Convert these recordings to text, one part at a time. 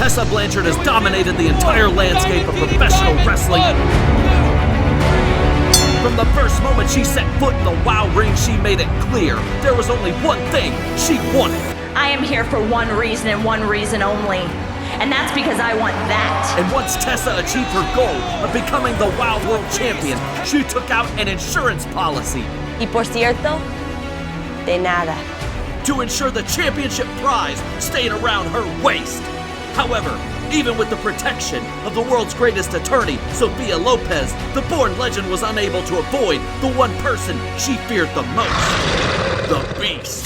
Tessa Blanchard has dominated the entire landscape of professional wrestling. From the first moment she set foot in the WOW ring, she made it clear there was only one thing she wanted. I am here for one reason and one reason only. And that's because I want that. And once Tessa achieved her goal of becoming the WOW World Champion, she took out an insurance policy. Y por cierto, de nada. To ensure the championship prize stayed around her waist. However, even with the protection of the world's greatest attorney, Sophia Lopez, the born legend was unable to avoid the one person she feared the most, the Beast.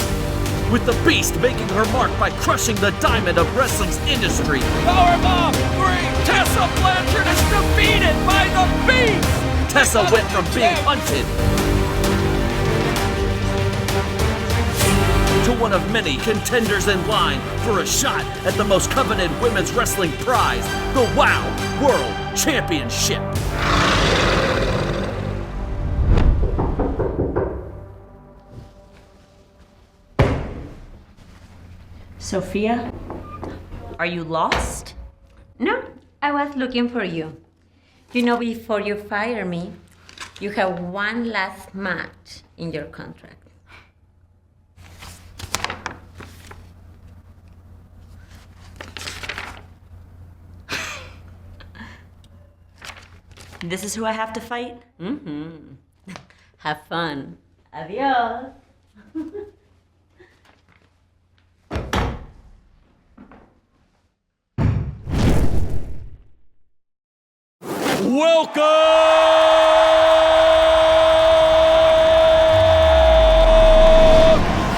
With the Beast making her mark by crushing the diamond of wrestling's industry. Powerbomb 3! Tessa Blanchard is defeated by the Beast! Tessa went from being hunted to one of many contenders in line for a shot at the most coveted women's wrestling prize, the WOW World Championship. Sophia, are you lost? No, I was looking for you. You know, before you fire me, you have one last match in your contract. This is who I have to fight? Mm-hmm. Have fun. Adios. Welcome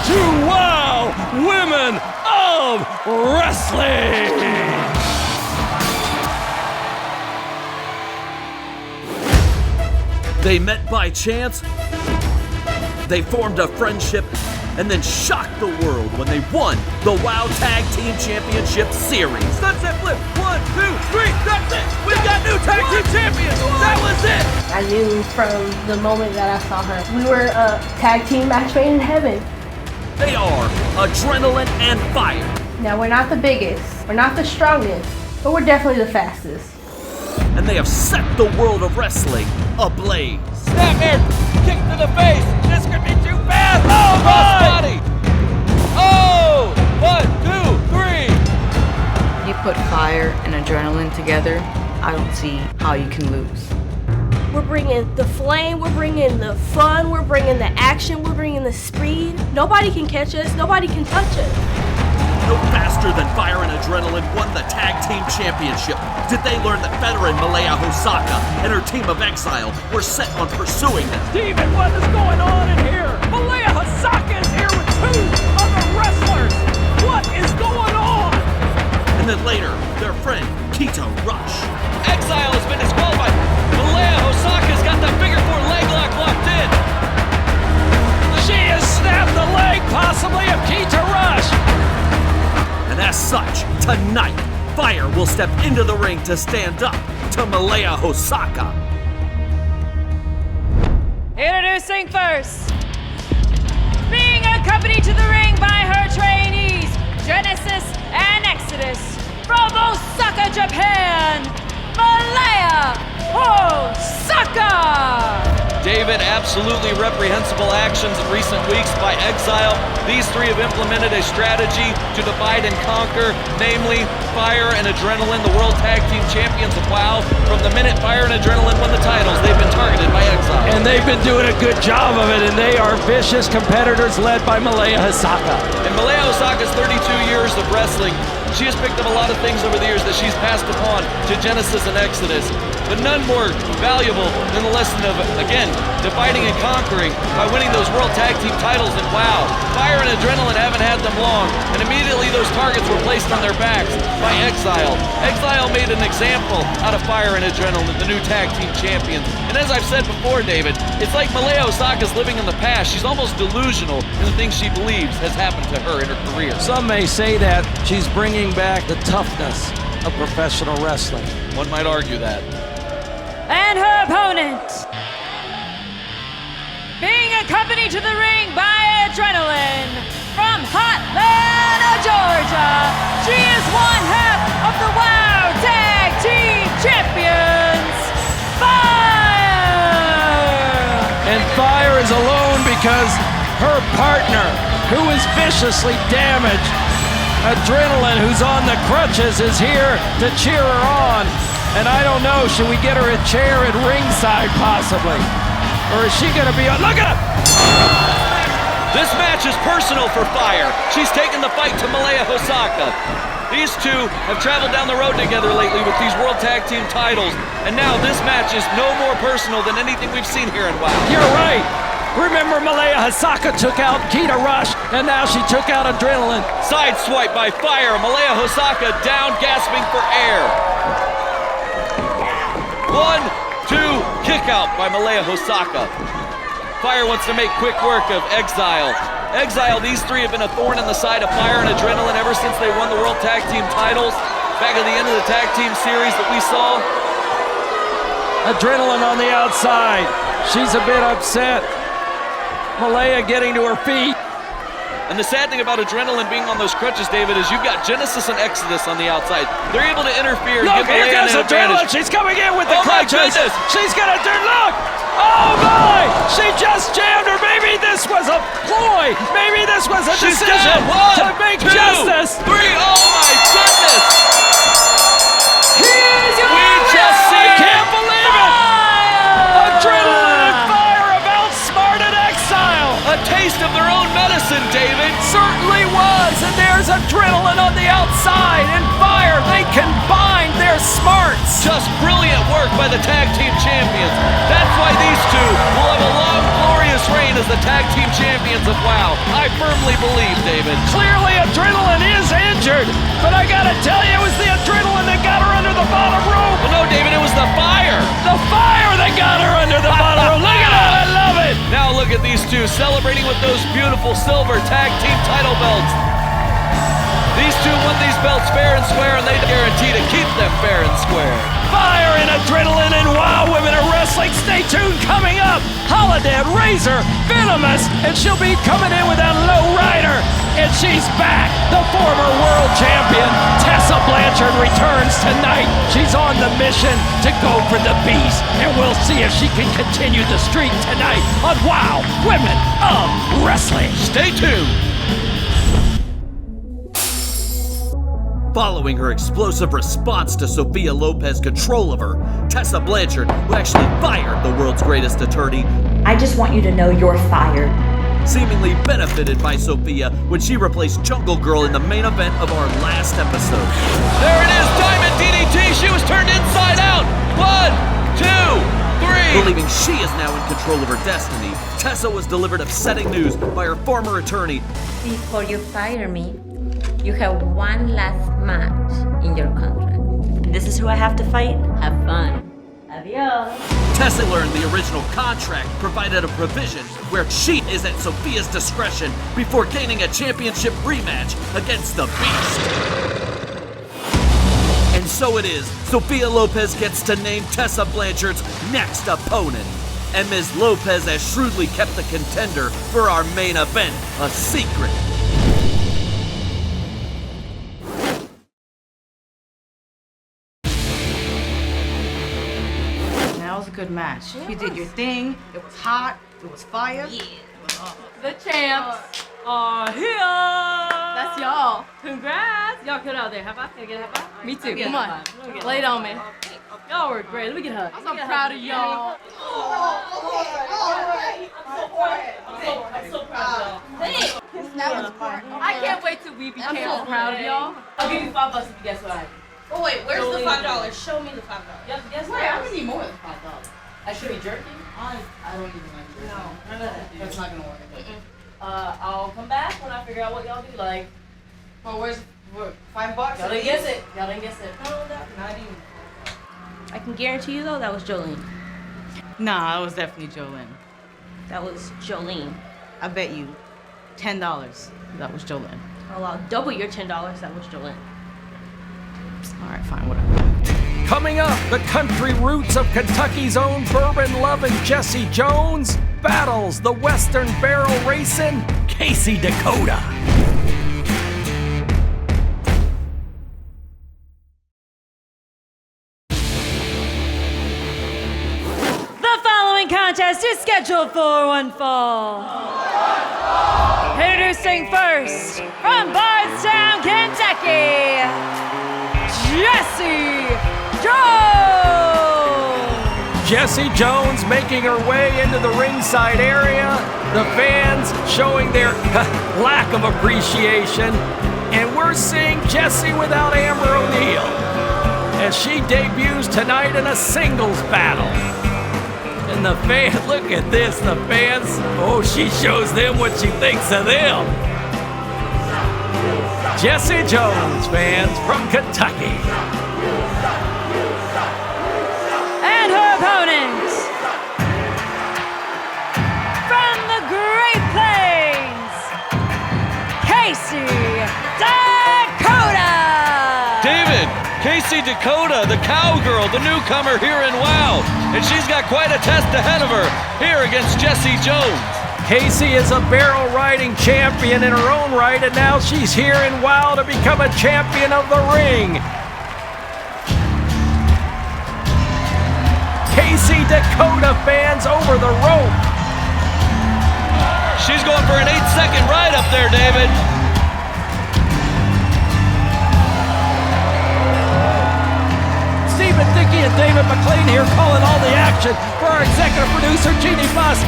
to WOW Women of Wrestling! They met by chance, they formed a friendship, and then shocked the world when they won the WOW Tag Team Championship Series. Sunset flip, 1, 2, 3, that's it! We got new tag team champions! That was it! I knew from the moment that I saw her. We were a tag team match made in heaven. They are Adrenaline and Fire. Now, we're not the biggest, we're not the strongest, but we're definitely the fastest. And they have set the world of wrestling ablaze. Snapmare, kick to the face. This could be too fast. Oh, crossbody. Oh, 1, 2, 3. You put fire and adrenaline together, I don't see how you can lose. We're bringing the flame, we're bringing the fun, we're bringing the action, we're bringing the speed. Nobody can catch us, nobody can touch us. No faster than Fire and Adrenaline won the Tag Team Championship did they learn that veteran Malaya Hosaka and her team of Exile were set on pursuing them. Steven, what is going on in here? Malaya Hosaka is here with 2 other wrestlers. What is going on? And then later, their friend, Keto Rush. Exile has been disqualified. Malaya Hosaka's got that figure 4 leg lock locked in. She has snapped the leg, possibly, of Keto Rush. And as such, tonight, Fire will step into the ring to stand up to Malaya Hosaka. Introducing first, being accompanied to the ring by her trainees, Genesis and Exodus, from Osaka, Japan, Malaya Hosaka! David, absolutely reprehensible actions in recent weeks by Exile. These 3 have implemented a strategy to divide and conquer, namely Fire and Adrenaline, the World Tag Team Champions of WOW. From the minute Fire and Adrenaline won the titles, they've been targeted by Exile. And they've been doing a good job of it, and they are vicious competitors led by Malaya Hosaka. In Malaya Hosaka's 32 years of wrestling, she has picked up a lot of things over the years that she's passed upon to Genesis and Exodus, but none more valuable than the lesson of, again, dividing and conquering by winning those World Tag Team titles in WOW. Fire and Adrenaline haven't had them long, and immediately those targets were placed on their backs by Exile. Exile made an example out of Fire and Adrenaline, the new tag team champions. And as I've said before, David, it's like Malaya Hosaka's living in the past. She's almost delusional in the things she believes has happened to her in her career. Some may say that she's bringing back the toughness of professional wrestling. One might argue that. And her opponent, being accompanied to the ring by Adrenaline, from Atlanta, Georgia, she is one half of the because her partner, who is viciously damaged, Adrenaline, who's on the crutches, is here to cheer her on. And I don't know, should we get her a chair at ringside possibly? Or is she gonna be on, look at her! This match is personal for Fire. She's taken the fight to Malaya Hosaka. These two have traveled down the road together lately with these World Tag Team titles, and now this match is no more personal than anything we've seen here in WoW. You're right. Remember Malaya Hosaka took out Kita Rush, and now she took out Adrenaline. Side swipe by Fire. Malaya Hosaka down, gasping for air. 1, 2, kick out by Malaya Hosaka. Fire wants to make quick work of Exile. Exile, these three have been a thorn in the side of Fire and Adrenaline ever since they won the World Tag Team titles back at the end of the Tag Team series that we saw. Adrenaline on the outside. She's a bit upset. Malaya getting to her feet. And the sad thing about Adrenaline being on those crutches, David, is you've got Genesis and Exodus on the outside. They're able to interfere and look, give here Malaya goes an Adrenaline. advantage. She's coming in with the crutches. My goodness. She's gonna do, look! Oh my! She just jammed her. Maybe this was a ploy. Maybe this was a She's decision down. 1, to make 2, justice. 3. Oh my goodness! Here's your We just I see can't believe it! Adrenaline and Fire have outsmarted Exile. a taste of their own medicine, David. Certainly was, and there's Adrenaline on the outside and Fire. They combined their smarts. Just brilliant work by the Tag Team Champions. That's why these two will have a long, glorious reign as the Tag Team Champions of WoW. I firmly believe, David. Clearly Adrenaline is injured, but I gotta tell you, it was the Adrenaline that got her under the bottom rope. Well, no, David, it was the Fire. The Fire that got her under the bottom rope. Look at that, I love it. Now look at these two celebrating with those beautiful silver Tag Team title belts. These two won these belts fair and square, and they guarantee to keep them fair and square. Fire and Adrenaline and WoW Women of Wrestling. Stay tuned, coming up. Holiday, Razor, Venomous, and she'll be coming in with that low rider. And she's back. The former world champion, Tessa Blanchard, returns tonight. She's on the mission to go for the beast. And we'll see if she can continue the streak tonight on WoW Women of Wrestling. Stay tuned. Following her explosive response to Sophia Lopez's control of her, Tessa Blanchard, who actually fired the world's greatest attorney, I just want you to know you're fired. seemingly benefited by Sophia when she replaced Jungle Girl in the main event of our last episode. There it is, Diamond DDT. She was turned inside out. 1, 2, 3. Believing she is now in control of her destiny, Tessa was delivered upsetting news by her former attorney. Before you fire me, you have one last match in your contract. This is who I have to fight? Have fun. Adios. Tessa learned the original contract provided a provision where she is at Sophia's discretion before gaining a championship rematch against the Beast. And so it is, Sophia Lopez gets to name Tessa Blanchard's next opponent. And Ms. Lopez has shrewdly kept the contender for our main event a secret. That was a good match. You did your thing. It was hot. It was fire. Yeah. The champs are here. That's y'all. Congrats. Y'all good out there. High five. Can I get a high five? Me too. Get a Come high on. five. Lay it on me. Y'all were great. Let me get a hug. I'm so proud of y'all. I'm so proud of y'all. I can't wait till we become so proud of y'all. I'll give you $5 if you guess what I did. Oh wait, where's Jolene the $5? Show me the $5. Guess Wait, I'm gonna need more than $5. I should be jerky. I don't even like this. No, none of that. That's not gonna work. I'll come back when I figure out what y'all do. Like, Well, where's $5? y'all didn't guess it. Y'all didn't guess it. No, not even. I can guarantee you though, that was Jolene. Nah, it was definitely Jolene. That was Jolene. I bet you $10 that was Jolene. Oh, I'll double your $10. That was Jolene. All right, fine, whatever. Coming up, the country roots of Kentucky's own bourbon loving Jessie Jones battles the Western barrel racing Casey Dakota. The following contest is scheduled for one fall. Introducing first, from Bardstown, Kentucky, Jessie Jones! Jessie Jones making her way into the ringside area. The fans showing their lack of appreciation. And we're seeing Jessie without Amber O'Neal as she debuts tonight in a singles battle. And the fans, look at this, the fans, oh, she shows them what she thinks of them. Jessie Jones, fans, from Kentucky. And her opponent, from the Great Plains, Casey Dakota! David, Casey Dakota, the cowgirl, the newcomer here in WoW. And she's got quite a test ahead of her here against Jessie Jones. Casey is a barrel riding champion in her own right, and now she's here in WoW to become a champion of the ring. Casey Dakota, fans, over the rope. She's going for an 8-second ride up there, David. Stephen Dickey and David McLean here calling all the action for our executive producer, Jeannie Buss.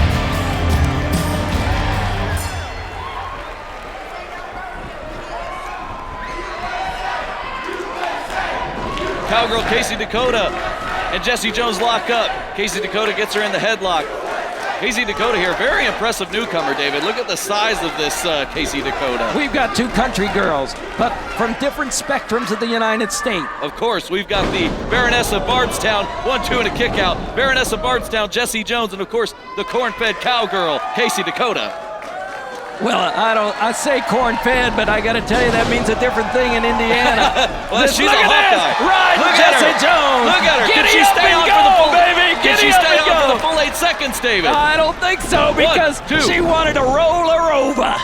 Cowgirl Casey Dakota and Jessie Jones lock up. Casey Dakota gets her in the headlock. Casey Dakota here, very impressive newcomer, David. Look at the size of this Casey Dakota. We've got two country girls, but from different spectrums of the United States. Of course, we've got the Baroness of Bardstown, 1-2 and a kick out. Baroness of Bardstown, Jessie Jones, and of course, the corn-fed cowgirl, Casey Dakota. Well, I say corn-fed, but I gotta tell you, that means a different thing in Indiana. Well, she's a hot guy. Right, Look Jessie at her. Jones. Look at her. Can she stay on for the full, baby? Can she stay on for the full 8 seconds, David? I don't think so, because 1, 2. she wanted to roll her over.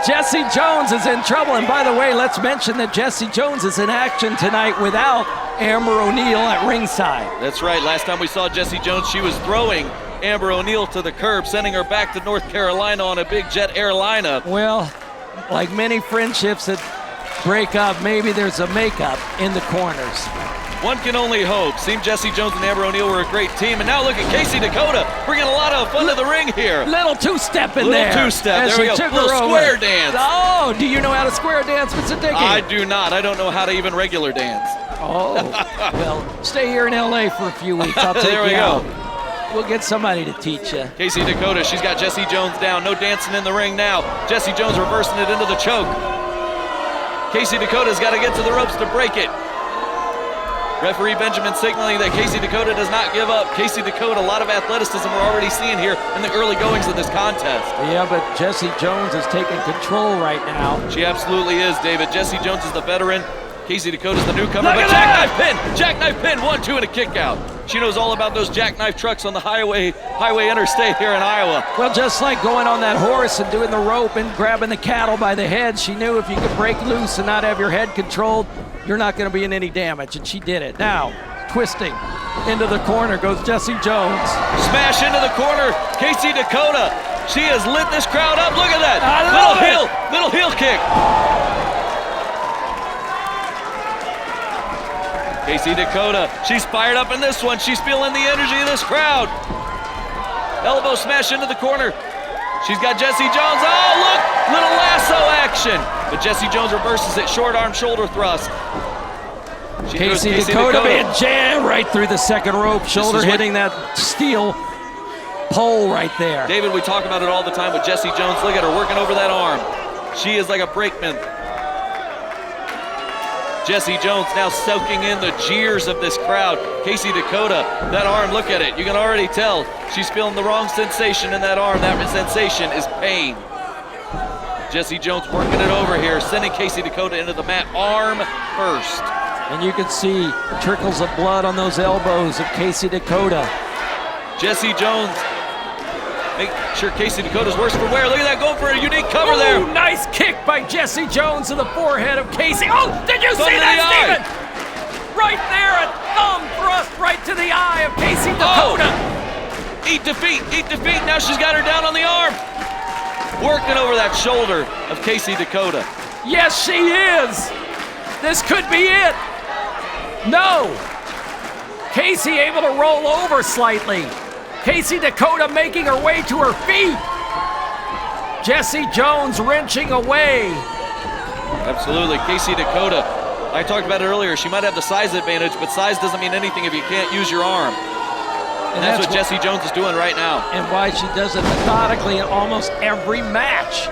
Jessie Jones is in trouble, and by the way, let's mention that Jessie Jones is in action tonight without Amber O'Neal at ringside. That's right. Last time we saw Jessie Jones, she was throwing Amber O'Neal to the curb, sending her back to North Carolina on a big jet airliner. Well, like many friendships that break up, maybe there's a makeup in the corners. One can only hope. Seemed Jessie Jones and Amber O'Neal were a great team, and now look at Casey Dakota bringing a lot of fun to the ring here. Little two-step in there. Little two-step, there we go. Little square dance. Oh, do you know how to square dance, Mr. Dickey? I do not. I don't know how to even regular dance. Oh, well, stay here in L.A. for a few weeks. I'll take there we you go. out. We'll get somebody to teach you. Casey Dakota, she's got Jessie Jones down. No dancing in the ring now. Jessie Jones reversing it into the choke. Casey Dakota's got to get to the ropes to break it. Referee Benjamin signaling that Casey Dakota does not give up. Casey Dakota, a lot of athleticism we're already seeing here in the early goings of this contest. Yeah, but Jessie Jones is taking control right now. She absolutely is, David. Jessie Jones is the veteran. Casey Dakota's the newcomer. Look But at jackknife pin! Jackknife pin! 1-2 and a kick out. She knows all about those jackknife trucks on the highway interstate here in Iowa. Well, just like going on that horse and doing the rope and grabbing the cattle by the head, she knew if you could break loose and not have your head controlled, you're not going to be in any damage, and she did it. Now, twisting into the corner goes Jessie Jones. Smash into the corner, Casey Dakota. She has lit this crowd up. Look at that. Little heel kick. Casey Dakota, she's fired up in this one. She's feeling the energy of this crowd. Elbow smash into the corner. She's got Jessie Jones. Oh, look, little lasso action. But Jessie Jones reverses it, short arm shoulder thrust. Casey Dakota being jammed right through the second rope, shoulder hitting that steel pole right there. David, we talk about it all the time with Jessie Jones. Look at her working over that arm. She is like a brakeman. Jessie Jones now soaking in the jeers of this crowd. Casey Dakota, that arm, look at it. You can already tell she's feeling the wrong sensation in that arm. That sensation is pain. Jessie Jones working it over here, sending Casey Dakota into the mat, arm first. And you can see trickles of blood on those elbows of Casey Dakota. Jessie Jones, make sure Casey Dakota's worse for wear. Look at that, going for a unique cover there. Nice kick by Jessie Jones to the forehead of Casey. Oh, did you see that, Stephen? Right there, a thumb thrust right to the eye of Casey Dakota. Eat defeat, eat defeat. Now she's got her down on the arm. Working over that shoulder of Casey Dakota. Yes, she is. This could be it. No. Casey able to roll over slightly. Casey Dakota making her way to her feet. Jessie Jones wrenching away. Absolutely, Casey Dakota. I talked about it earlier. She might have the size advantage, but size doesn't mean anything if you can't use your arm. And that's what Jessie Jones is doing right now. And why she does it methodically in almost every match.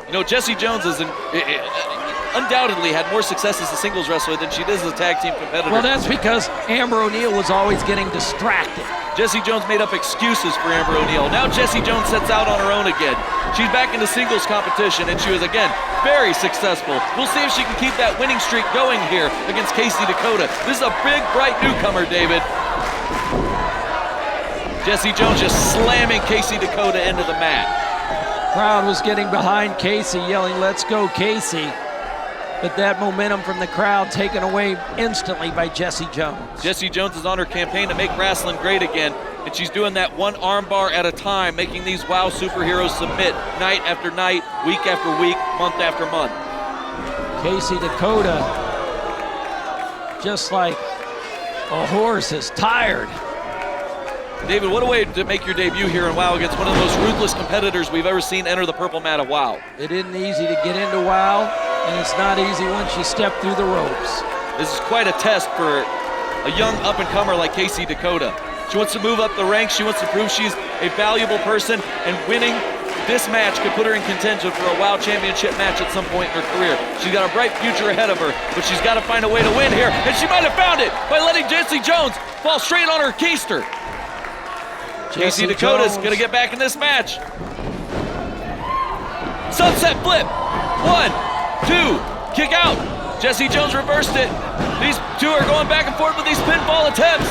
You know, Jessie Jones is undoubtedly had more success as a singles wrestler than she did as a tag team competitor. Well, that's because Amber O'Neal was always getting distracted. Jessie Jones made up excuses for Amber O'Neal. Now Jessie Jones sets out on her own again. She's back in the singles competition, and she was, again, very successful. We'll see if she can keep that winning streak going here against Casey Dakota. This is a big, bright newcomer, David. Jessie Jones just slamming Casey Dakota into the mat. Crowd was getting behind Casey, yelling, "Let's go, Casey." But that momentum from the crowd taken away instantly by Jessie Jones. Jessie Jones is on her campaign to make wrestling great again, and she's doing that one arm bar at a time, making these WOW superheroes submit night after night, week after week, month after month. Casey Dakota, just like a horse, is tired. David, what a way to make your debut here in WOW against one of the most ruthless competitors we've ever seen enter the purple mat of WOW. It isn't easy to get into WOW, and it's not easy once you step through the ropes. This is quite a test for a young up-and-comer like Casey Dakota. She wants to move up the ranks. She wants to prove she's a valuable person, and winning this match could put her in contention for a WOW championship match at some point in her career. She's got a bright future ahead of her, but she's got to find a way to win here, and she might have found it by letting Jessie Jones fall straight on her keister. Casey Dakota's gonna get back in this match. Sunset flip. 1, 2, kick out. Jessie Jones reversed it. These two are going back and forth with these pinfall attempts.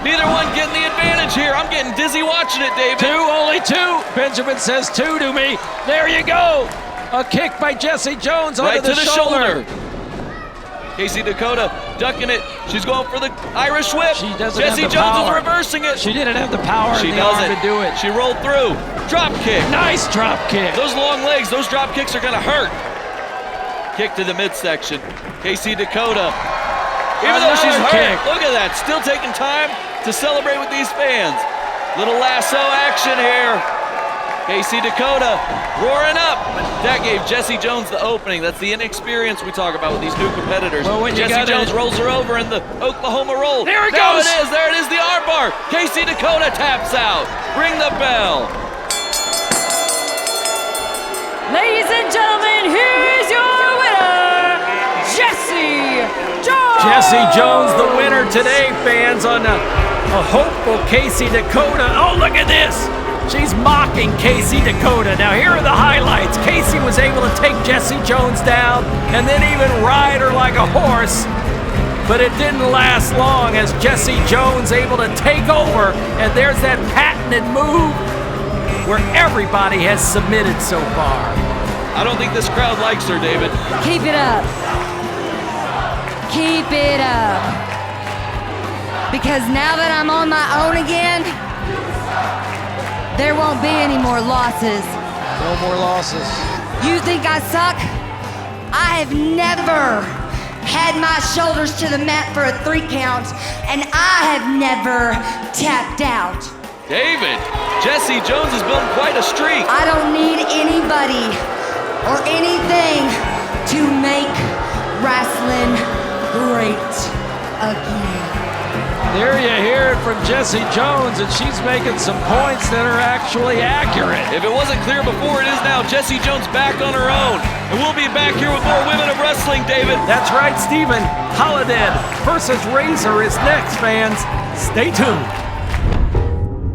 Neither one getting the advantage here. I'm getting dizzy watching it, David. Only two. Benjamin says two to me. There you go. A kick by Jessie Jones onto the shoulder. Casey Dakota ducking it. She's going for the Irish whip. She doesn't Jessie have the Jones power. is reversing it. She didn't have the power in the arm to do it. She rolled through. Drop kick. Nice drop kick. Those long legs, those drop kicks are gonna hurt. Kick to the midsection. Casey Dakota, even though she's hurt, look at that, still taking time to celebrate with these fans. Little lasso action here. Casey Dakota roaring up. That gave Jessie Jones the opening. That's the inexperience we talk about with these new competitors. Well, Jessie Jones rolls her over in the Oklahoma roll. There it goes. goes. There it is, the arm bar. Casey Dakota taps out. Ring the bell. Ladies and gentlemen, here's your winner, Jessie Jones! Jessie Jones, the winner today, fans, on a hopeful Casey Dakota. Oh, look at this. She's mocking Casey Dakota. Now, here are the highlights. Casey was able to take Jessie Jones down and then even ride her like a horse. But it didn't last long as Jessie Jones able to take over. And there's that patented move where everybody has submitted so far. I don't think this crowd likes her, David. Keep it up. Keep it up. Because now that I'm on my own again, there won't be any more losses. No more losses. You think I suck? I have never had my shoulders to the mat for a 3 count, and I have never tapped out. David, Jessie Jones is building quite a streak. I don't need anybody or anything to make wrestling great again. There you hear it from Jessie Jones, and she's making some points that are actually accurate. If it wasn't clear before, it is now. Jessie Jones back on her own. And we'll be back here with more Women of Wrestling, David. That's right, Steven. Holiday versus Razor is next, fans. Stay tuned.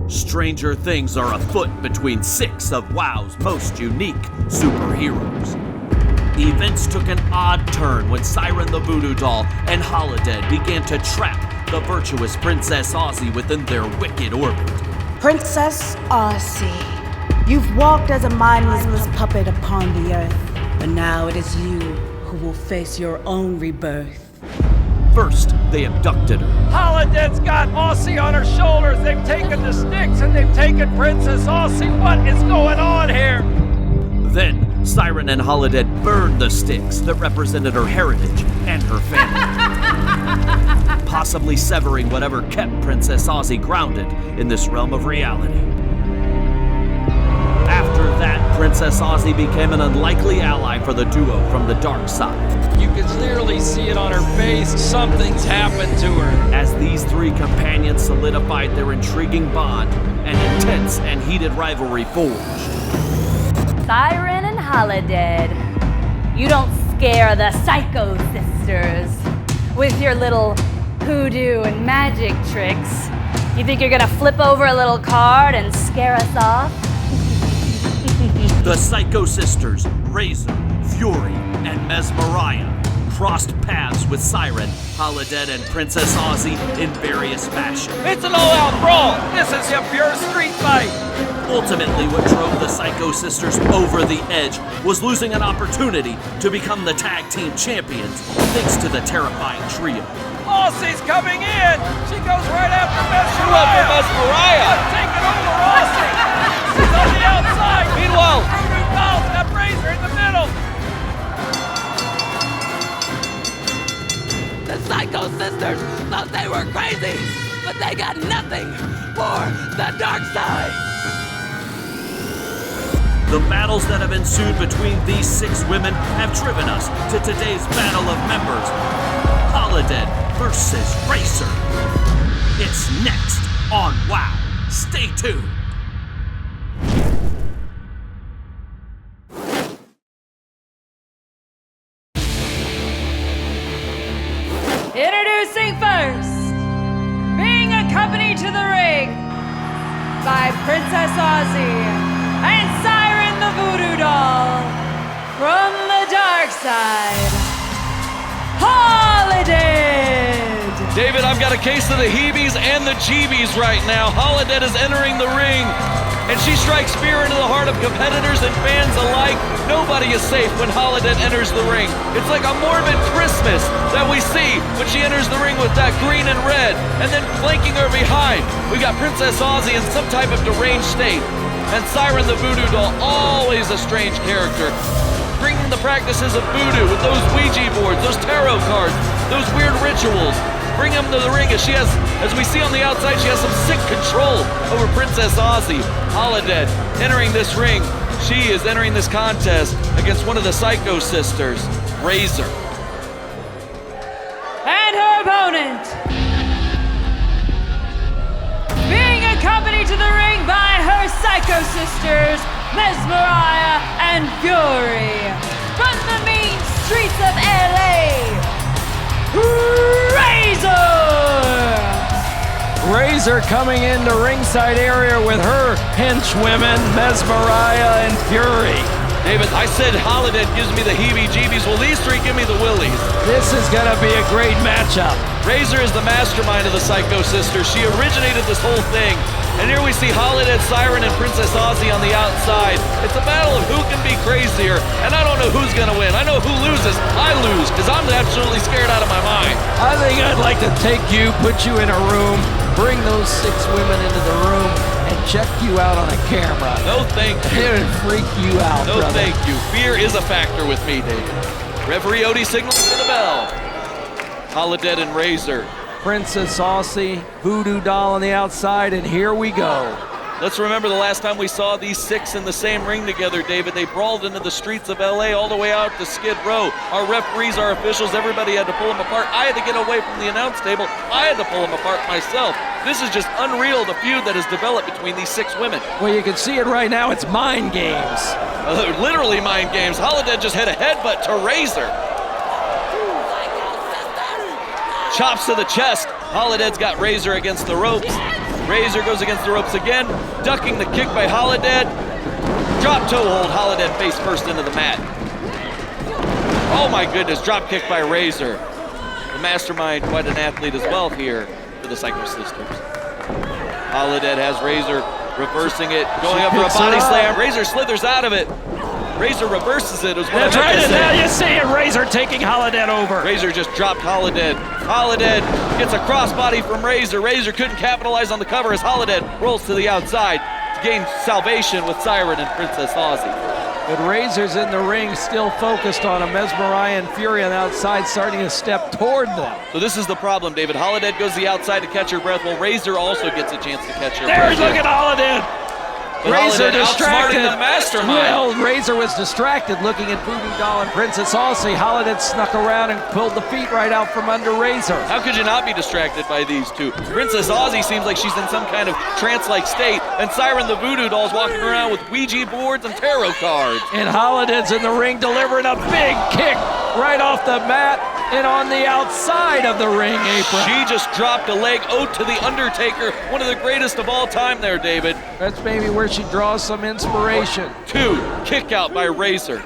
Stranger things are afoot between 6 of WOW's most unique superheroes. Events took an odd turn when Siren the Voodoo Doll and Holiday began to trap the virtuous Princess Aussie within their wicked orbit. Princess Aussie, you've walked as a mindless puppet upon the earth, but now it is you who will face your own rebirth. First, they abducted her. Holiday's got Aussie on her shoulders. They've taken the sticks and they've taken Princess Aussie. What is going on here? Then, Siren and Holiday burned the sticks that represented her heritage and her family, possibly severing whatever kept Princess Aussie grounded in this realm of reality. After that, Princess Aussie became an unlikely ally for the duo from the dark side. You can clearly see it on her face. Something's happened to her. As these three companions solidified their intriguing bond, an intense and heated rivalry forged. Siren and Holiday, you don't scare the Psycho Sisters with your little hoodoo and magic tricks. You think you're gonna flip over a little card and scare us off? The Psycho Sisters, Razor, Fury, and Mesmeriah crossed paths with Siren, Holiday, and Princess Aussie in various fashions. It's an all-out brawl. This is a pure street fight. Ultimately, what drove the Psycho Sisters over the edge was losing an opportunity to become the tag team champions thanks to the terrifying trio. Aussie's coming in. She goes right after Mesmeriah. She went for Mesmeriah. Taking over Aussie. She's on the outside. Meanwhile, Voodoo Doll's got Razor in the middle. The Psycho Sisters thought they were crazy, but they got nothing for the dark side. The battles that have ensued between these 6 women have driven us to today's battle of members. Holiday versus Razor. It's next on WOW. Stay tuned. Introducing first, being accompanied to the ring by Princess Aussie and Siren the Voodoo Doll from the dark side, Holiday. David, I've got a case of the heebies and the jeebies right now. Holiday is entering the ring, and she strikes fear into the heart of competitors and fans alike. Nobody is safe when Holiday enters the ring. It's like a morbid Christmas that we see when she enters the ring with that green and red, and then flanking her behind, we got Princess Aussie in some type of deranged state, and Siren the Voodoo Doll, always a strange character, bringing the practices of voodoo with those Ouija boards, those tarot cards, those weird rituals. Bring him to the ring as she has, as we see on the outside, she has some sick control over Princess Aussie. Holiday entering this ring. She is entering this contest against one of the Psycho Sisters, Razor. And her opponent, being accompanied to the ring by her Psycho Sisters, Mesmeriah and Fury, from the mean streets of LA, Razor coming into ringside area with her henchwomen, Mesmeriah and Fury. David, I said Holiday gives me the heebie-jeebies. Well, these 3 give me the willies. This is gonna be a great matchup. Razor is the mastermind of the Psycho Sisters. She originated this whole thing. And here we see Holiday, Siren, and Princess Aussie on the outside. It's a battle of who can be crazier, and I don't know who's gonna win. I know who loses. I lose, because I'm absolutely scared out of my mind. I think I'd like to take you, put you in a room, bring those 6 women into the room, and check you out on a camera. No thank you. It would freak you out, No brother. thank you. Fear is a factor with me, David. Referee Odie signals for the bell. Holiday and Razor. Princess Aussie, Voodoo Doll on the outside, and here we go. Let's remember the last time we saw these 6 in the same ring together, David. They brawled into the streets of LA all the way out to Skid Row. Our referees, our officials, everybody had to pull them apart. I had to get away from the announce table. I had to pull them apart myself. This is just unreal, the feud that has developed between these 6 women. Well, you can see it right now. It's mind games. Literally mind games. Holiday just hit a headbutt to Razor. Chops to the chest. Holiday's got Razor against the ropes. Razor goes against the ropes again, ducking the kick by Holiday. Drop toe hold, Holiday face first into the mat. Oh my goodness, drop kick by Razor. The mastermind, quite an athlete as well here for the Psycho Sisters. Holiday has Razor reversing it, going up for a body slam. Razor slithers out of it. Razor reverses it. That's right, and now you see it. Razor taking Holiday over. Razor just dropped Holiday. Holiday gets a crossbody from Razor. Razor couldn't capitalize on the cover as Holiday rolls to the outside to gain salvation with Siren and Princess Aussie. But Razor's in the ring, still focused on him. Mesmeriah and Fury on the outside, starting to step toward them. So this is the problem, David. Holiday goes to the outside to catch her breath, while Razor also gets a chance to catch her breath. Look at Holiday. But Razor Holiday distracted. outsmarting the mastermind. Well, Razor was distracted looking at Voodoo Doll and Princess Aussie. Holiday snuck around and pulled the feet right out from under Razor. How could you not be distracted by these two? Princess Aussie seems like she's in some kind of trance-like state, and Siren the Voodoo Doll's walking around with Ouija boards and tarot cards. And Holiday's in the ring delivering a big kick right off the mat and on the outside of the ring apron. She just dropped a leg ode to The Undertaker, one of the greatest of all time there, David. That's maybe where she draws some inspiration. 2, kick out by Razor.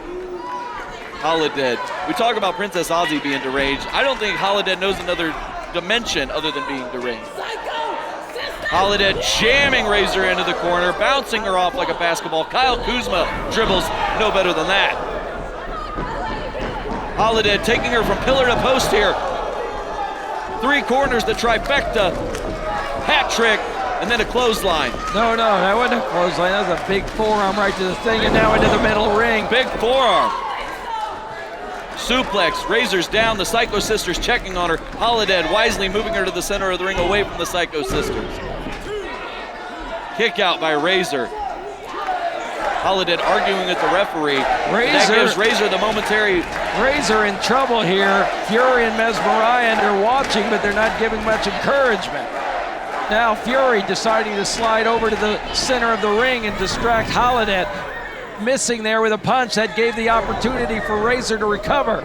Holiday. We talk about Princess Aussie being deranged. I don't think Holiday knows another dimension other than being deranged. Holiday jamming Razor into the corner, bouncing her off like a basketball. Kyle Kuzma dribbles no better than that. Holiday taking her from pillar to post here. 3 corners, the trifecta. Hat trick, and then a clothesline. No, that wasn't a clothesline. That was a big forearm right to the thing, and now into the middle ring. Big forearm. Suplex, Razor's down, the Psycho Sisters checking on her. Holiday wisely moving her to the center of the ring away from the Psycho Sisters. Kick out by Razor. Holiday arguing with the referee. That gives Razor the momentary. Razor in trouble here. Fury and Mesmeriah, they're watching, but they're not giving much encouragement. Now Fury deciding to slide over to the center of the ring and distract Holiday. Missing there with a punch that gave the opportunity for Razor to recover.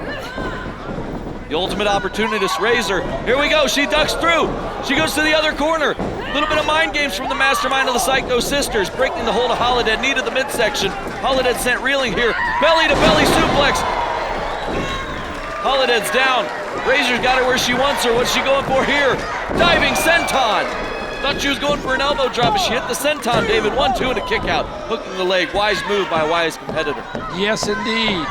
The ultimate opportunist, Razor. Here we go, she ducks through. She goes to the other corner. A little bit of mind games from the mastermind of the Psycho Sisters, breaking the hold of Holiday, knee to the midsection. Holiday sent reeling here. Belly to belly suplex. Holiday's down. Razor's got her where she wants her. What's she going for here? Diving senton. Thought she was going for an elbow drop, but she hit the senton, David. 1-2 and a kick out. Hooking the leg. Wise move by a wise competitor. Yes, indeed.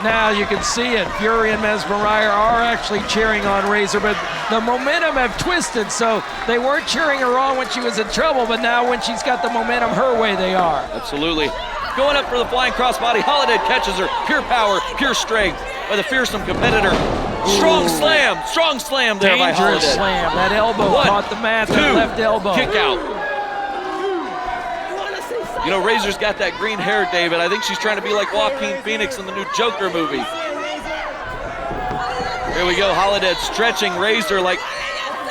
Now you can see it. Fury and Mesmeriah are actually cheering on Razor, but the momentum have twisted, so they weren't cheering her on when she was in trouble, but now when she's got the momentum her way, they are. Absolutely. Going up for the flying crossbody. Holiday catches her. Pure power, pure strength by the fearsome competitor. Strong slam there by Holiday. Dangerous slam. That elbow caught the mat, that left elbow. Kick out. You know, Razor's got that green hair, David. I think she's trying to be like Joaquin Phoenix in the new Joker movie. Here we go, Holiday stretching Razor like,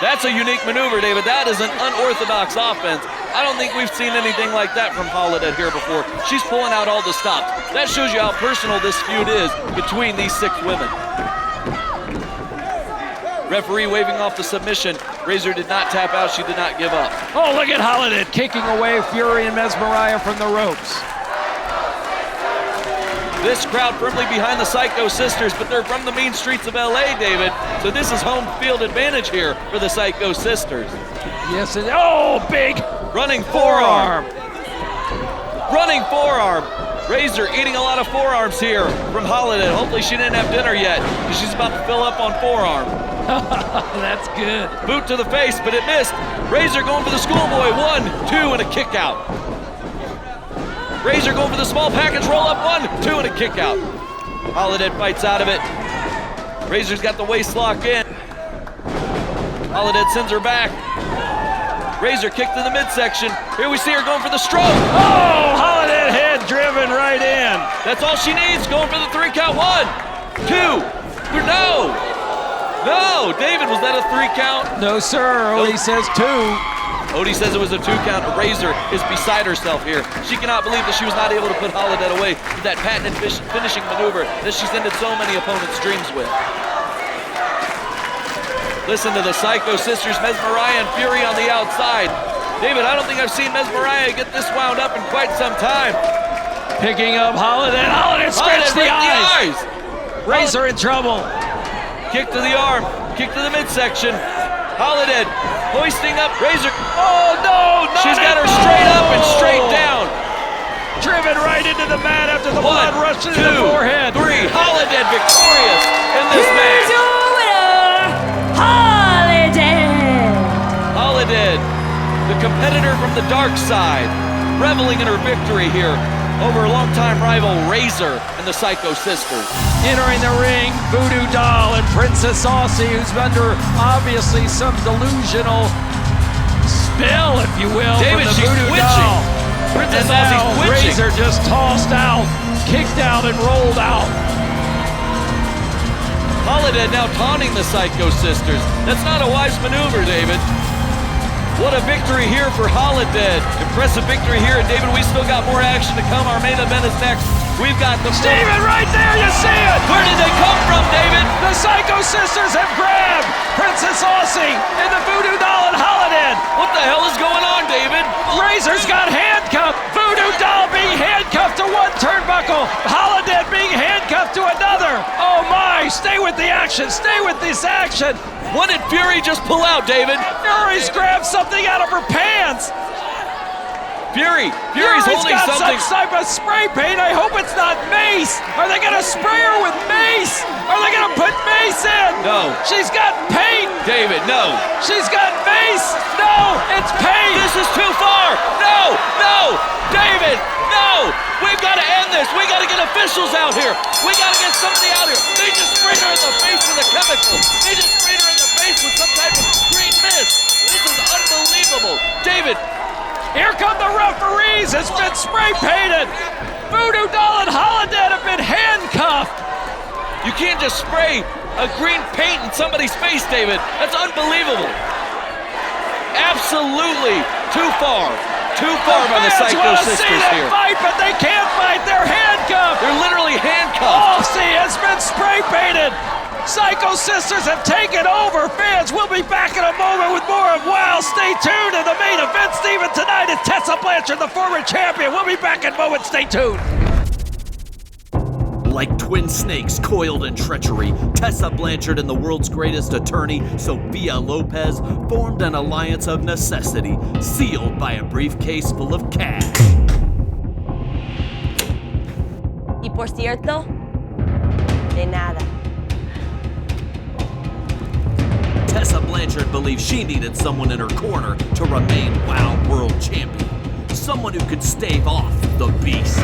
that's a unique maneuver, David. That is an unorthodox offense. I don't think we've seen anything like that from Holiday here before. She's pulling out all the stops. That shows you how personal this feud is between these 6 women. Referee waving off the submission. Razor did not tap out. She did not give up. Oh, look at Holiday kicking away Fury and Mesmeriah from the ropes. This crowd firmly behind the Psycho Sisters, but they're from the mean streets of LA, David. So this is home field advantage here for the Psycho Sisters. Yes, it is. Oh, big running forearm. Running forearm. Razor eating a lot of forearms here from Holiday. Hopefully she didn't have dinner yet, because she's about to fill up on forearm. That's good. Boot to the face, but it missed. Razor going for the schoolboy. 1, 2, and a kick out. Razor going for the small package roll up. 1, 2, and a kick out. Holiday fights out of it. Razor's got the waist lock in. Holiday sends her back. Razor kick to the midsection. Here we see her going for the stroke. Oh, Holiday head driven right in. That's all she needs. Going for the 3 count. 1, 2, no. No, David, was that a 3 count? No, sir. Odie says 2. Odie says it was a 2 count. Razor is beside herself here. She cannot believe that she was not able to put Holiday away with that patented finishing maneuver that she's ended so many opponents' dreams with. Listen to the Psycho Sisters, Mesmeriah and Fury on the outside. David, I don't think I've seen Mesmeriah get this wound up in quite some time. Picking up Holiday. Holiday scratched the eyes. Razor in trouble. Kick to the arm, kick to the midsection. Holiday hoisting up Razor. Oh no! She's got her straight up and straight down. driven right into the mat after the blood rushed into the forehead. 3, Holiday victorious in this match. Holiday, the competitor from the dark side, reveling in her victory here over longtime rival Razor and the Psycho Sisters. Entering the ring, Voodoo Doll and Princess Aussie, who's under obviously some delusional spell, if you will, David, from the she's Voodoo twitching. Doll. Princess And now Aussie's twitching. Razor just tossed out, kicked out, and rolled out. Holiday now taunting the Psycho Sisters. That's not a wise maneuver, David. What a victory here for Holiday. Impressive victory here. And David, we still got more action to come. Our main event is next. We've got the... Steven, right there, you see it! Where did they come from, David? The Psycho Sisters have grabbed Princess Aussie and the Voodoo Doll and Holiday. What the hell is going on, David? Razor's got handcuffed. Voodoo Doll being handcuffed to one turnbuckle. Holiday being handcuffed to another. Oh my, stay with the action. Stay with this action. What did Fury just pull out, David? Fury's grabbed something out of her pants. Fury's Fury's holding got something. some type of spray paint. I hope it's not mace. Are they gonna spray her with mace? Are they gonna put mace in? No. She's got paint. David, no. She's got mace. No, it's paint. This is too far. No, no. David, no. We've got to end this. We got to get officials out here. We got to get somebody out here. They just sprayed her in the face with a chemical. They just sprayed her in the face with some type of green mist. This is unbelievable. David. Here come the referees. It's been spray painted. Voodoo Doll and Holiday have been handcuffed. You can't just spray a green paint in somebody's face, David. That's unbelievable. Absolutely too far. Too far by the Psycho Sisters here. Fight, but they can't fight. They're handcuffed. They're literally handcuffed. Aussie has been spray painted. Psycho Sisters have taken over. Fans, we'll be back in a moment with more of WOW. Stay tuned. And the main event, Steven, tonight is Tessa Blanchard, the former champion. We'll be back in a moment. Stay tuned. Like twin snakes coiled in treachery, Tessa Blanchard and the world's greatest attorney, Sophia Lopez, formed an alliance of necessity, sealed by a briefcase full of cash. Y por cierto, de nada. Tessa Blanchard believed she needed someone in her corner to remain WOW World Champion. Someone who could stave off the beast.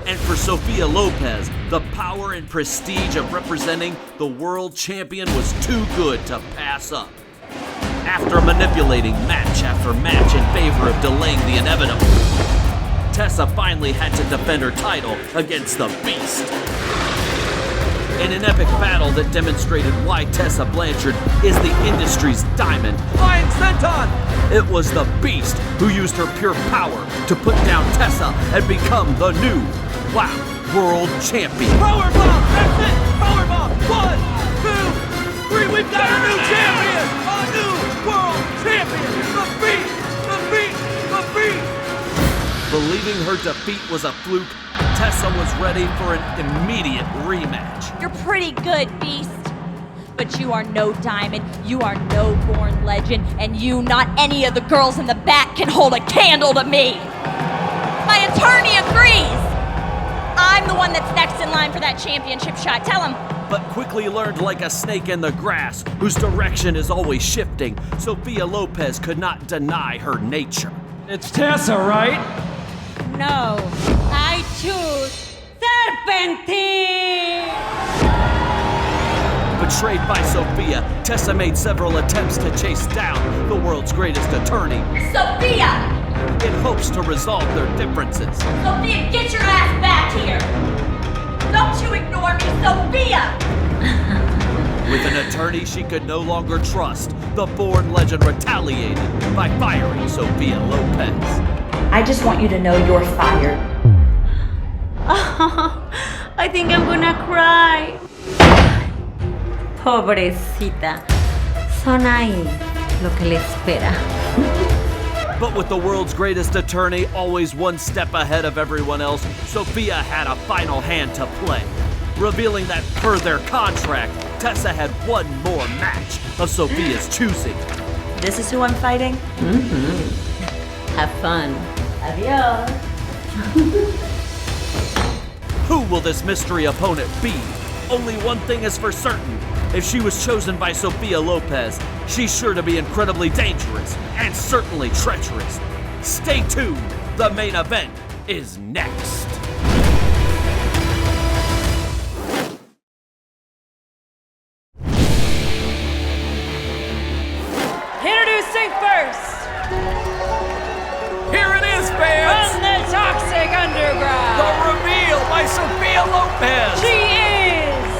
And for Sophia Lopez, the power and prestige of representing the world champion was too good to pass up. After manipulating match after match in favor of delaying the inevitable, Tessa finally had to defend her title against the Beast. In an epic battle that demonstrated why Tessa Blanchard is the industry's diamond, Lion Senton! It was the Beast who used her pure power to put down Tessa and become the new WOW World Champion. Powerbomb! That's it! Powerbomb! 1, 2, 3! We've got a new champion! A new world champion! The Beast! The Beast! The Beast! Believing her defeat was a fluke, Tessa was ready for an immediate rematch. You're pretty good, Beast. But you are no diamond, you are no born legend, and you, not any of the girls in the back, can hold a candle to me. My attorney agrees. I'm the one that's next in line for that championship shot. Tell him. But quickly learned like a snake in the grass, whose direction is always shifting, Sophia Lopez could not deny her nature. It's Tessa, right? No, I choose Serpentine! Betrayed by Sophia, Tessa made several attempts to chase down the world's greatest attorney Sophia! in hopes to resolve their differences. Sophia, get your ass back here! Don't you ignore me, Sophia! With an attorney she could no longer trust, the born legend retaliated by firing Sophia Lopez. I just want you to know you're fired. Oh, I think I'm gonna cry. Pobrecita. Son ahí lo que le espera. But with the world's greatest attorney always one step ahead of everyone else, Sophia had a final hand to play, revealing that per their contract, Tessa had one more match of Sophia's choosing. This is who I'm fighting? Have fun. Adios. Who will this mystery opponent be? Only one thing is for certain. If she was chosen by Sophia Lopez, she's sure to be incredibly dangerous and certainly treacherous. Stay tuned. The main event is next. Introducing first, Here it is, fans! from the Toxic Underground, The reveal by Sophia Lopez! she is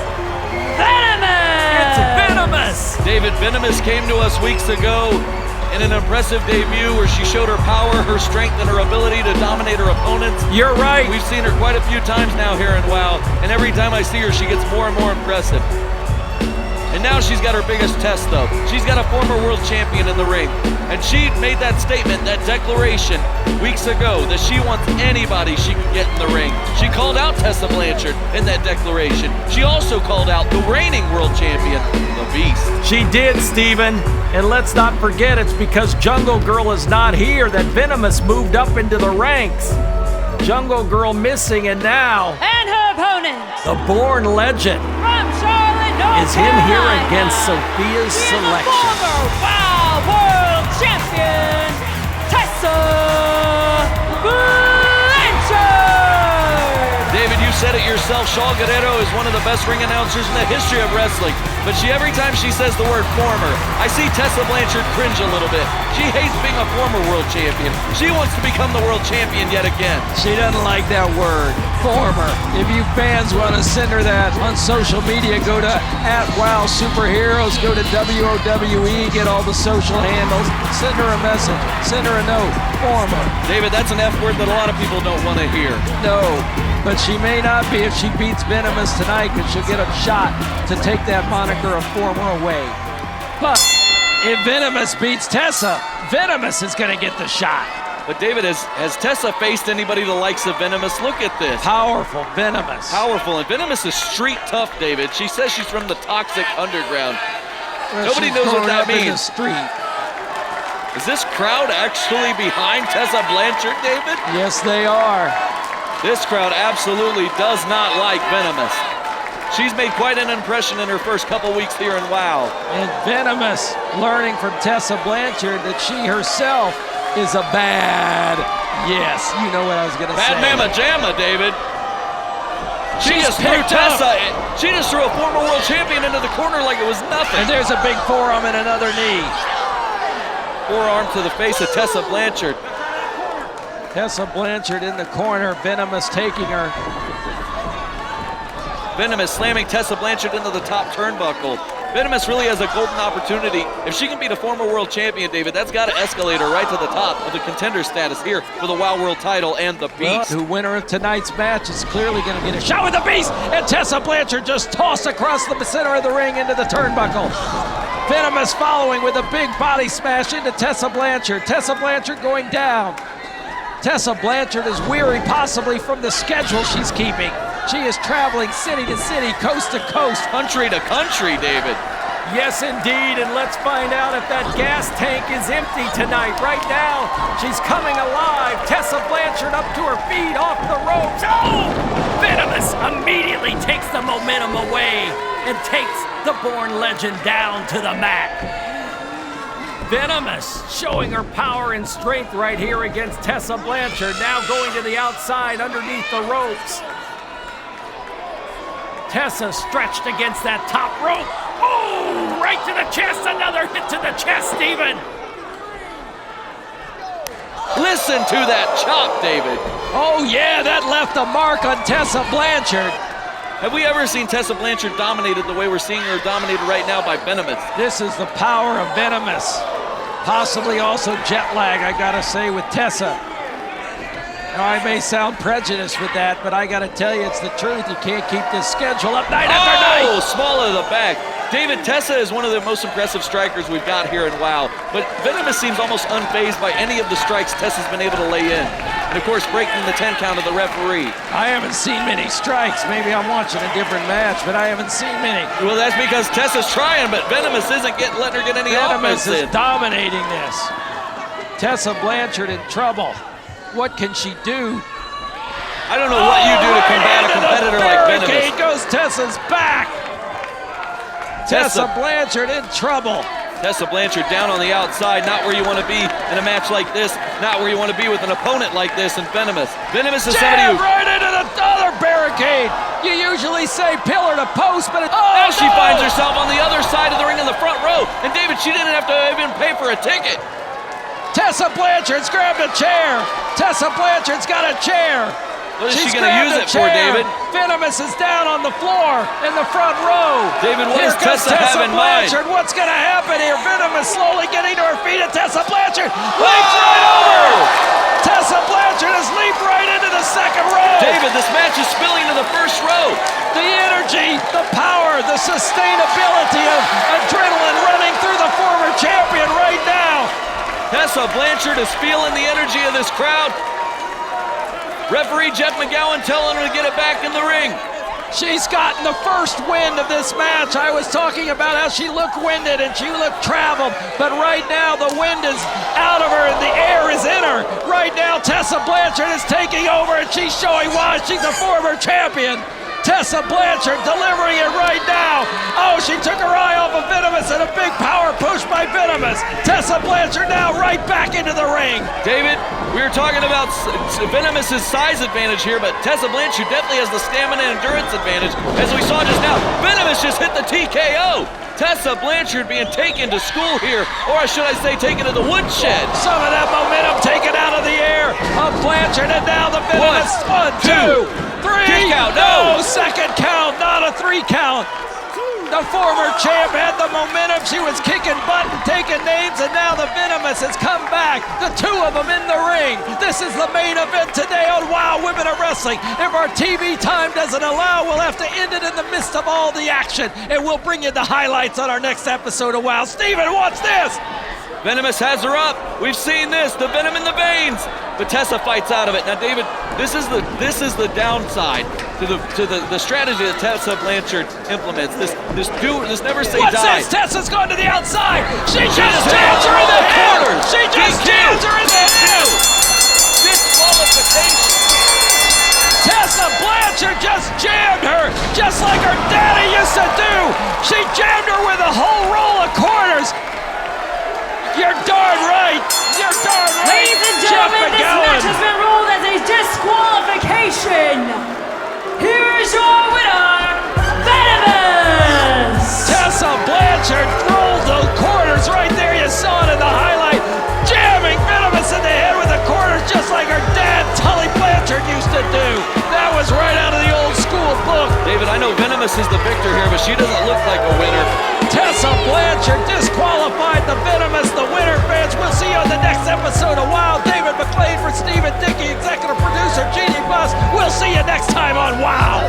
Venomous! It's Venomous! David, Venomous came to us weeks ago in an impressive debut where she showed her power, her strength, and her ability to dominate her opponents. You're right. We've seen her quite a few times now here in WoW, and every time I see her, she gets more and more impressive. And now she's got her biggest test, though. She's got a former world champion in the ring. And she made that statement, that declaration, weeks ago, that she wants anybody she can get in the ring. She called out Tessa Blanchard in that declaration. She also called out the reigning world champion, the Beast. She did, Steven. And let's not forget, it's because Jungle Girl is not here that Venomous moved up into the ranks. Jungle Girl missing, and now And her opponent, the Born Legend from Charlotte, North is him here Carolina, against Sophia's she is the selection. former WoW World Champion, Tessa Blanchard! David, you said it yourself, Shaw Guerrero is one of the best ring announcers in the history of wrestling. But every time she says the word former, I see Tessa Blanchard cringe a little bit. She hates being a former world champion. She wants to become the world champion yet again. She doesn't like that word, former. If you fans want to send her that on social media, go to @WowSuperheroes, go to WOWE, get all the social handles, send her a message, send her a note, former. David, that's an F word that a lot of people don't want to hear. No, but she may not be if she beats Venomous tonight, because she'll get a shot to take that moniker of former away. But if Venomous beats Tessa, Venomous is going to get the shot. But David, has Tessa faced anybody the likes of Venomous? Look at this. Powerful Venomous. Powerful, and Venomous is street tough, David. She says she's from the Toxic Underground. Well, Nobody knows what that in the means. street. Is this crowd actually behind Tessa Blanchard, David? Yes, they are. This crowd absolutely does not like Venomous. She's made quite an impression in her first couple weeks here in WoW. And Venomous learning from Tessa Blanchard that she herself is a bad, yes, you know what I was going to say. Bad mamma jamma, David. She She's just threw picked up. Tessa. She just threw a former world champion into the corner like it was nothing. And there's a big forearm and another knee. Forearm to the face of Tessa Blanchard. Tessa Blanchard in the corner, Venomous taking her. Venomous slamming Tessa Blanchard into the top turnbuckle. Venomous really has a golden opportunity. If she can beat a former world champion, David, that's got to escalate her right to the top of the contender status here for the WoW World title and the Beast. The winner of tonight's match is clearly going to get a shot with the Beast, and Tessa Blanchard just tossed across the center of the ring into the turnbuckle. Venomous following with a big body smash into Tessa Blanchard. Tessa Blanchard going down. Tessa Blanchard is weary possibly from the schedule she's keeping. She is traveling city to city, coast to coast. Country to country, David. Yes, indeed, and let's find out if that gas tank is empty tonight. Right now, she's coming alive. Tessa Blanchard up to her feet, off the ropes. Oh! Venomous immediately takes the momentum away and takes the Born Legend down to the mat. Venomous showing her power and strength right here against Tessa Blanchard. Now going to the outside underneath the ropes. Tessa stretched against that top rope. Oh, right to the chest. Another hit to the chest, Steven. Listen to that chop, David. Oh, yeah, that left a mark on Tessa Blanchard. Have we ever seen Tessa Blanchard dominated the way we're seeing her dominated right now by Venomous? This is the power of Venomous. Possibly also jet lag, I gotta say, with Tessa. Now, I may sound prejudiced with that, but I gotta tell you, it's the truth. You can't keep this schedule up night after night. Oh, small of the back. David, Tessa is one of the most impressive strikers we've got here in WoW, but Venomous seems almost unfazed by any of the strikes Tessa's been able to lay in. And of course, breaking the 10 count of the referee. I haven't seen many strikes. Maybe I'm watching a different match, but I haven't seen many. Well, that's because Tessa's trying, but Venomous isn't letting her get any Venomous offense is in. dominating this. Tessa Blanchard in trouble. What can she do? I don't know what you do to combat a competitor like Venomous. Goes Tessa's back. Tessa Blanchard in trouble. Tessa Blanchard down on the outside, not where you want to be in a match like this, not where you want to be with an opponent like this in Venomous. Venomous is somebody who... right into the other barricade. You usually say pillar to post, but now she finds herself on the other side of the ring in the front row. And David, she didn't have to even pay for a ticket. Tessa Blanchard's grabbed a chair. Tessa Blanchard's got a chair. What is she going to use it for, David? Venomous is down on the floor in the front row. David, what does Tessa have in mind? What's going to happen here? Venomous slowly getting to her feet, and Tessa Blanchard leaps right over. Tessa Blanchard has leaped right into the second row. David, this match is spilling to the first row. The energy, the power, the sustainability of adrenaline running through the former champion right now. Tessa Blanchard is feeling the energy of this crowd. Referee Jeff McGowan telling her to get it back in the ring. She's gotten the first wind of this match. I was talking about how she looked winded and she looked traveled, but right now the wind is out of her and the air is in her. Right now Tessa Blanchard is taking over and she's showing why she's a former champion. Tessa Blanchard delivering it right now. Oh, she took her eye off of Venomous and a big power push by Venomous. Tessa Blanchard now right back into the ring. David, we were talking about Venomous's size advantage here, but Tessa Blanchard definitely has the stamina and endurance advantage, as we saw just now. Venomous just hit the TKO. Tessa Blanchard being taken to school here, or should I say taken to the woodshed. Some of that momentum taken out of the air of Blanchard, and now the Venomous. One, two, three. Kick out, no. Second count, not a 3 count. The former champ had the momentum. She was kicking butt and taking names, and now the Venomous has come back. The two of them in the ring. This is the main event today on Wow Women of Wrestling. If our TV time doesn't allow, we'll have to end it in the midst of all the action, and we'll bring you the highlights on our next episode of Wow. Steven, watch this. Venomous has her up. We've seen this, the venom in the veins. But Tessa fights out of it. Now, David, this is the downside to the strategy that Tessa Blanchard implements. This never say What's die. This? Tessa's going to the outside. She just jams her in the head. She just jams her in the head. Disqualification. Tessa Blanchard just jammed her, just like her daddy used to do. She jammed her with a whole roll of quarters. You're darn right. You're darn right. Ladies and gentlemen, this match has been ruled as a disqualification. Here is your winner, Venomous. Tessa Blanchard rolled the quarters right there. You saw it in the highlight. Jamming Venomous in the head with the quarters just like her dad, Tully Blanchard, used to do. That was right out of the old school book. David, I know Venomous is the victor here, but she doesn't look like a winner. Tessa Blanchard disqualified the Venomous, the winner, fans. We'll see you on the next episode of Wow. David McLean for Stephen Dickey, executive producer, Jeannie Buss. We'll see you next time on Wow.